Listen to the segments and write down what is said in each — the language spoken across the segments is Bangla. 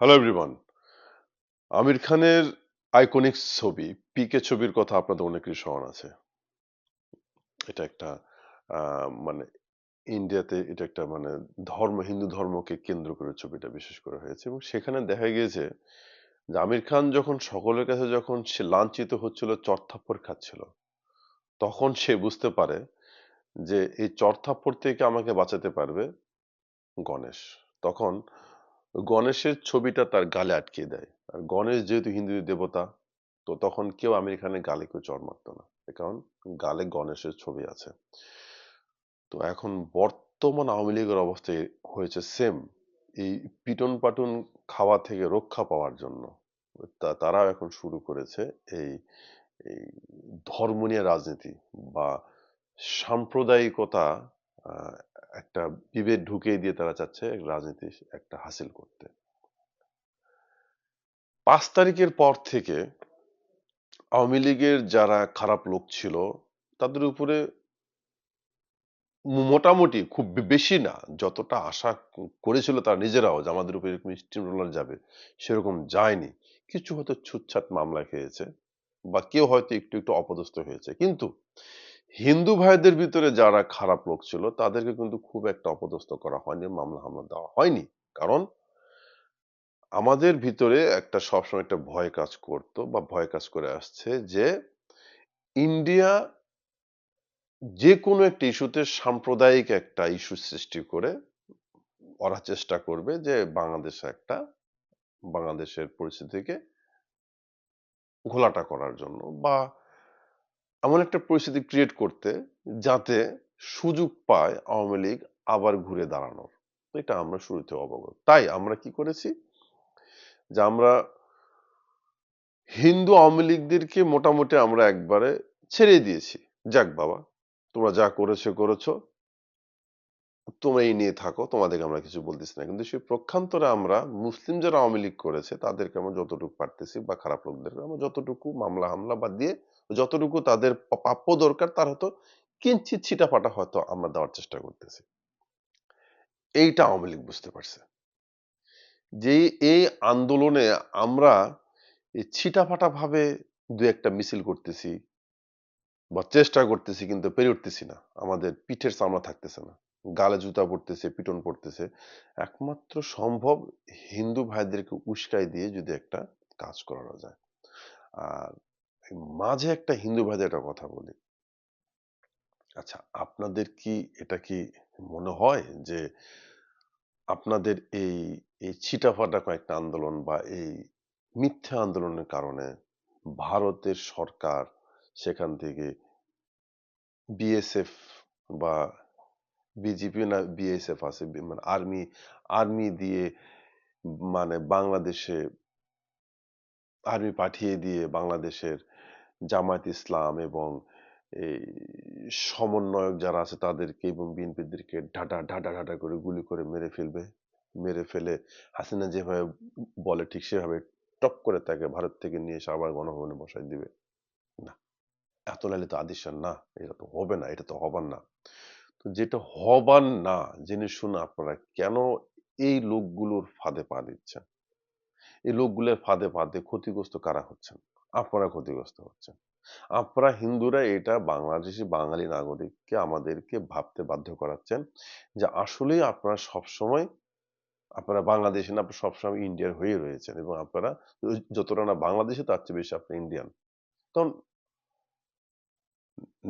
Hello everyone. আমির খানের আইকনিক ছবি পিকে ছবির কথা আপনাদের অনেকেরই স্মরণ আছে। এটা একটা মানে ইন্ডিয়াতে এটা একটা মানে হিন্দু ধর্মকে কেন্দ্র করে ছবিটা বিশেষ করে হয়েছে এবং সেখানে দেখা গিয়েছে যে আমির খান যখন সকলের কাছে যখন সে লাঞ্ছিত হচ্ছিল, চড়-থাপ্পড় খাচ্ছিল, তখন সে বুঝতে পারে যে এই চড়-থাপ্পড় থেকে আমাকে বাঁচাতে পারবে গণেশ। তখন গণেশের ছবিটা তার গালে আটকিয়ে দেয়। আর গণেশ যেহেতু হিন্দুদের দেবতা, তো তখন কেউ আমির খানের গালে কেউ চড় মারত না। এ কারণ গালে গণেশের ছবি আছে। তো এখন বর্তমান আওয়ামী লীগের অবস্থা হয়েছে সেম। এই পিটন-পাটন খাওয়া থেকে রক্ষা পাওয়ার জন্য তারাও এখন শুরু করেছে এই এই ধর্ম নিয়ে রাজনীতি বা সাম্প্রদায়িকতা, আহ, একটা বিভেদ ঢুকিয়ে দিয়ে তারা চাচ্ছে রাজনীতি একটা হাসিল করতে। 5 তারিখের পর থেকে আওয়ামী লীগের যারা খারাপ লোক ছিল তাদের উপরে মোটামুটি খুব বেশি না, যতটা আশা করেছিল তারা নিজেরাও যে আমাদের উপরে এরকম স্টিম রোলার যাবে, সেরকম যায়নি। কিছু হয়তো ছুটছাট মামলা খেয়েছে বা কেউ হয়তো একটু একটু অপদস্থ হয়েছে, কিন্তু হিন্দু ভাইদের ভিতরে যারা খারাপ লোক ছিল তাদেরকে কিন্তু খুব একটা অপদস্থ করা হয়নি, মামলা হামলা দেওয়া হয়নি। কারণ আমাদের ভিতরে একটা সবসময় একটা ভয় কাজ করতো বা ভয় কাজ করে আসছে যে ইন্ডিয়া যে কোনো একটা ইস্যুতে সাম্প্রদায়িক একটা ইস্যু সৃষ্টি করে ওরা চেষ্টা করবে যে বাংলাদেশের পরিস্থিতিকে ঘোলাটা করার জন্য বা এমন একটা পরিস্থিতি ক্রিয়েট করতে যাতে সুযোগ পায় আওয়ামী লীগ আবার ঘুরে দাঁড়ানোর। তো এটা আমরা শুরুতে অবগত, তাই আমরা কি করেছি যে আমরা হিন্দু আওয়ামী লীগদেরকে মোটামুটি আমরা একবারে ছেড়ে দিয়েছি। যাক বাবা, তোমরা যা করেছো করেছো, তোমরা এই নিয়ে থাকো, তোমাদেরকে আমরা কিছু বলতেছি না। কিন্তু সেই প্রক্ষান্তরে আমরা মুসলিম যারা আওয়ামী লীগ করেছে তাদেরকে আমরা যতটুকু পারতেছি বা খারাপ লোকদেরকে আমরা যতটুকু মামলা হামলা বাদ দিয়ে যতটুকু তাদের প্রাপ্য দরকার তার হয়তো কিঞ্চিত ছিটাফাটা হয়তো আমরা দেওয়ার চেষ্টা করতেছি। এইটা আওয়ামী লীগ বুঝতে পারছে যে এই আন্দোলনে আমরা এই ছিটাফাটা ভাবে দু একটা মিছিল করতেছি বা চেষ্টা করতেছি কিন্তু পেরে উঠতেছি না। আমাদের পিঠের চামড়া থাকতেছে না। গালে জুতা পড়তেছে, পিটন পড়তেছে। একমাত্র সম্ভব হিন্দু ভাইদেরকে উস্কাই দিয়ে যদি একটা কাজ করানো যায়। আর মাঝে একটা হিন্দু ভাইদের একটা কথা বলি। আচ্ছা, আপনাদের কি এটা কি মনে হয় যে আপনাদের এই ছিটাফাটা কয়েকটা আন্দোলন বা এই মিথ্যা আন্দোলনের কারণে ভারতের সরকার সেখান থেকে বিএসএফ বা বিজেপি না বিএসএফ আছে, মানে আর্মি আর্মি দিয়ে মানে বাংলাদেশে আর্মি পাঠিয়ে দিয়ে বাংলাদেশের জামায়াত ইসলাম এবং এই সমন্বয়ক যারা আছে তাদেরকে এবং বিএনপিদেরকে ঢাডা ঢাডা ঢাডা করে গুলি করে মেরে ফেলবে, মেরে ফেলে হাসিনা যেভাবে বলে ঠিক সেভাবে টপ করে তাকে ভারত থেকে নিয়ে এসে আবার গণভবনে বসাই দিবে। না, এত লালিত আদিশ্যান না, এটা তো হবে না, এটা তো হবার না। তো যেটা হবার না জেনে শুনে আপনারা কেন এই লোকগুলোর ফাঁদে পা দিচ্ছেন? এই লোকগুলোর ফাঁদে পা দিয়ে ক্ষতিগ্রস্ত কারা হচ্ছেন? আপনারা ক্ষতিগ্রস্ত হচ্ছেন। আপনারা হিন্দুরা এটা বাংলাদেশী বাঙালি নাগরিককে আমাদেরকে ভাবতে বাধ্য করাচ্ছেন যে আসলেই আপনারা সবসময় আপনারা বাংলাদেশী না, আপনারা সবসময় ইন্ডিয়ার হয়ে রয়েছেন এবং আপনারা যতটা না বাংলাদেশে তার চেয়ে বেশি আপনি ইন্ডিয়ান। তখন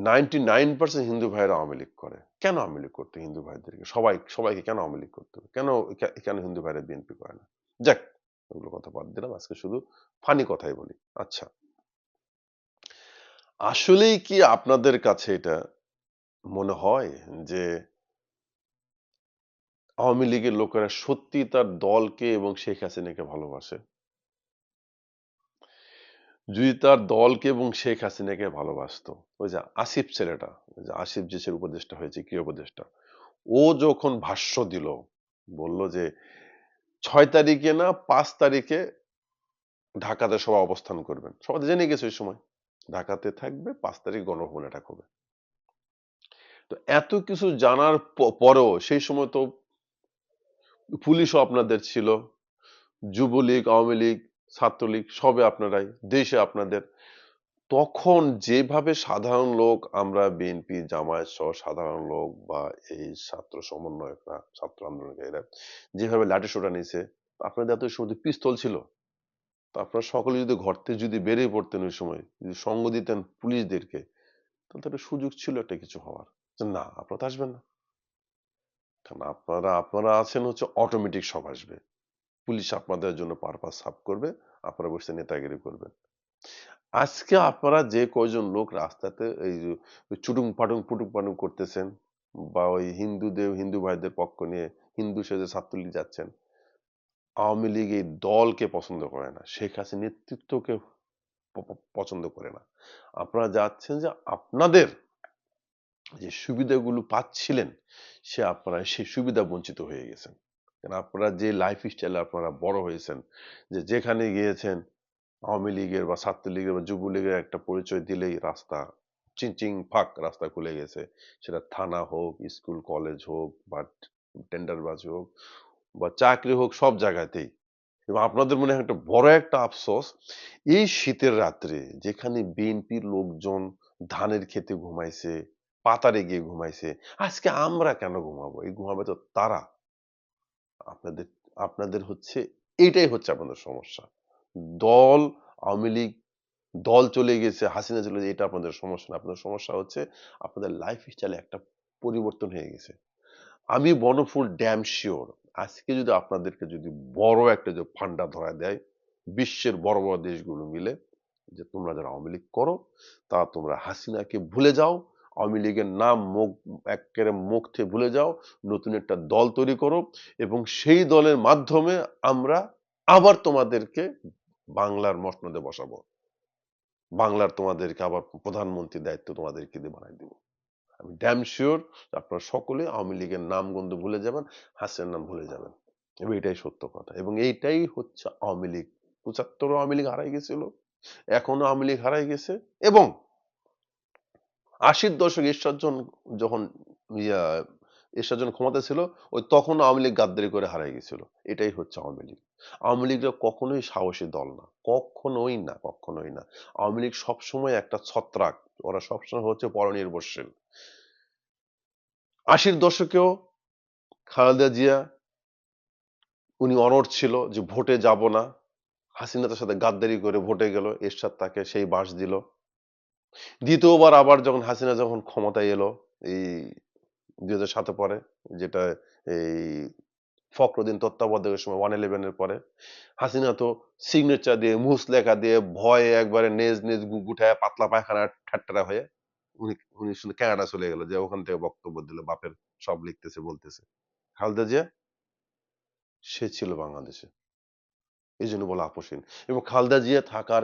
99% হিন্দু ভাইয়েরা আওয়ামী লীগ করে। কেন আওয়ামী লীগ করতো হিন্দু ভাইদেরকে? সবাইকে কেন আওয়ামী লীগ করতে হবে? কেন হিন্দু ভাইরা বিএনপি করে না? যাক, ওগুলো কথা বাদ দিলাম। আজকে শুধু ফানি কথাই বলি। আচ্ছা, আসলেই কি আপনাদের কাছে এটা মনে হয় যে আওয়ামী লীগের লোকেরা সত্যিই তার দলকে এবং শেখ হাসিনাকে ভালোবাসে? যদি তার দলকে এবং শেখ হাসিনাকে ভালোবাসতো, ওই যে আসিফ ছেলেটা, ওই যে আসিফ যে সে উপদেষ্টা হয়েছে, ক্রিয়া উপদেষ্টা, ও যখন ভাষ্য দিল, বলল যে 6 তারিখে না 5 তারিখে ঢাকাতে সবাই অবস্থান করবেন। সবাই তো জেনে গেছে ওই সময় ঢাকাতে থাকবে, 5 তারিখ গণভবনে অ্যাটাক হবে। তো এত কিছু জানার পরেও সেই সময় তো পুলিশও আপনাদের ছিল, যুবলীগ, আওয়ামী লীগ, ছাত্রলীগ সবে আপনারাই, দেশে আপনাদের। তখন যেভাবে সাধারণ লোক আমরা বিএনপি, জামায়াত সহ সাধারণ লোক বা এই ছাত্র সমন্বয়করা, ছাত্র আন্দোলনকারীরা যেভাবে লাঠিসোঁটা নিছে, আপনাদের এত শুধু পিস্তল ছিল। তো আপনারা সকলে যদি ঘর থেকে যদি বেরিয়ে পড়তেন ওই সময়, যদি সঙ্গ দিতেন পুলিশদেরকে, তাহলে তো একটা সুযোগ ছিল একটা কিছু হওয়ার। যে না, আপনারা তো আসবেন না। কারণ আপনারা আছেন হচ্ছে অটোমেটিক সব আসবে। পুলিশ আপনাদের জন্য পারপাস সাফ করবে, আপনারা বসে নেতাগিরি করবেন। আজকে আপনারা যে কয়জন লোক রাস্তাতে এই যে চুটুং পাটুং করতেছেন বা ওই হিন্দু ভাইদের পক্ষ নিয়ে হিন্দু সেজে ছাত্রলীগ যাচ্ছেন, আওয়ামী লীগ এই দলকে পছন্দ করে না, শেখ হাসিনার নেতৃত্বকে পছন্দ করে না। আপনারা যাচ্ছেন যে আপনাদের যে সুবিধাগুলো পাচ্ছিলেন আপনারা সেই সুবিধা বঞ্চিত হয়ে গেছেন। কারণ আপনারা যে লাইফ স্টাইলে আপনারা বড় হয়েছেন, যে যেখানে গিয়েছেন আওয়ামী লীগের বা ছাত্রলীগের বা যুবলীগের একটা পরিচয় দিলেই রাস্তা চিং ফাঁক রাস্তা খুলে গেছে। সেটা থানা হোক, স্কুল কলেজ হোক বা টেন্ডারবাজি হোক বা চাকরি হোক, সব জায়গাতেই। এবং আপনাদের মনে হয় একটা বড় একটা আফসোস, এই শীতের রাত্রে যেখানে বিএনপির লোকজন ধানের ক্ষেতে ঘুমাইছে, পাতারে গিয়ে ঘুমাইছে, আজকে আমরা কেন ঘুমাবো? এই ঘুমাবে তো তারা। আপনাদের আপনাদের হচ্ছে এইটাই হচ্ছে আপনাদের সমস্যা। দল আওয়ামী লীগ দল চলে গেছে, হাসিনা চলে গেছে, এটা আপনাদের সমস্যা না। আপনাদের সমস্যা হচ্ছে আপনাদের লাইফ স্টাইলে একটা পরিবর্তন হয়ে গেছে। আমি বনফুল ড্যাম সিওর আজকে যদি আপনাদেরকে যদি বড় একটা যে ফান্ডা ধরা দেয় বিশ্বের বড় দেশগুলো মিলে, যে তোমরা যারা আওয়ামী লীগ করো তা তোমরা হাসিনাকে ভুলে যাও, আওয়ামী লীগের নাম মুখ একেবারে মুখ থেকে ভুলে যাও, নতুন একটা দল তৈরি করো এবং সেই দলের মাধ্যমে আমরা আবার তোমাদেরকে বাংলার মসনদে বসাবো, বাংলার তোমাদেরকে আবার প্রধানমন্ত্রীর দায়িত্ব তোমাদেরকে দিয়ে বানাই দিব। আমি ড্যাম শিওর আপনারা সকলে আওয়ামী লীগের নাম গন্ধ ভুলে যাবেন, হাসিনার নাম ভুলে যাবেন। এবং এটাই সত্য কথা এবং এইটাই হচ্ছে আওয়ামী লীগ। ৭৫ আওয়ামী লীগ হারাই গেছিল, এখনো আওয়ামী লীগ হারাই গেছে এবং ৮০ দশক ঈশ্বরজন যখন ইয়া ঈশ্বরজন ক্ষমতা ছিল, ওই তখন আওয়ামী লীগ গাদ্দারি করে হারাই গেছিল। এটাই হচ্ছে আওয়ামী লীগ। আওয়ামী লীগরা কখনোই সাহসী দল না, কখনোই না, কখনোই না। আওয়ামী লীগ সবসময় একটা ছত্রাক, ওরা সবসময় হচ্ছে পরনির্ভরশীল। ৮০ দশকেও খালেদা জিয়া উনি অনড় ছিল যে ভোটে যাব না, হাসিনা তার সাথে গাদ্দারি করে ভোটে গেল, এরশাদ তাকে সেই বাস দিল। দ্বিতীয়বার আবার যখন হাসিনা যখন ক্ষমতায় এলো এই ২০০৭ পরে, যেটা এই ফখরুদ্দিন তত্ত্বাবধায়কের সময় 111 এর পরে, হাসিনা তো সিগনেচার দিয়ে মুছলেখা দিয়ে ভয়ে একবারে নেজ গুঠায় পাতলা পায়খানা ঠাট্টারা হয়ে উনি উনি শুধু কানাডা চলে গেল, যে ওখান থেকে বক্তব্য দিল, বাপের সব লিখতেছে বলতেছে। খালেদা জিয়া সে ছিল বাংলাদেশে, এই জন্য বলা আপোষহীন। এবং খালেদা জিয়া থাকার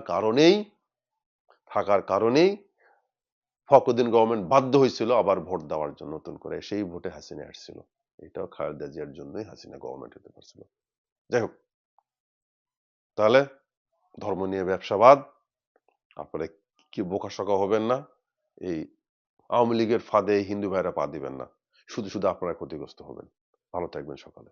কারণেই ফখরুদ্দিন গভর্নমেন্ট বাধ্য হয়েছিল আবার ভোট দেওয়ার জন্য নতুন করে, সেই ভোটে হাসিনা আসছিল। এটাও খালেদা জিয়ার জন্যই হাসিনা গভর্নমেন্ট হতে পারছিল। যাই হোক, তাহলে ধর্ম নিয়ে ব্যবসাবাদ, আপনারা কি বোকাশোকা হবেন না, এই আওয়ামী লীগের ফাঁদে হিন্দু ভাইরা পা দিবেন না, শুধু আপনারা ক্ষতিগ্রস্ত হবেন। ভালো থাকবেন সকালে।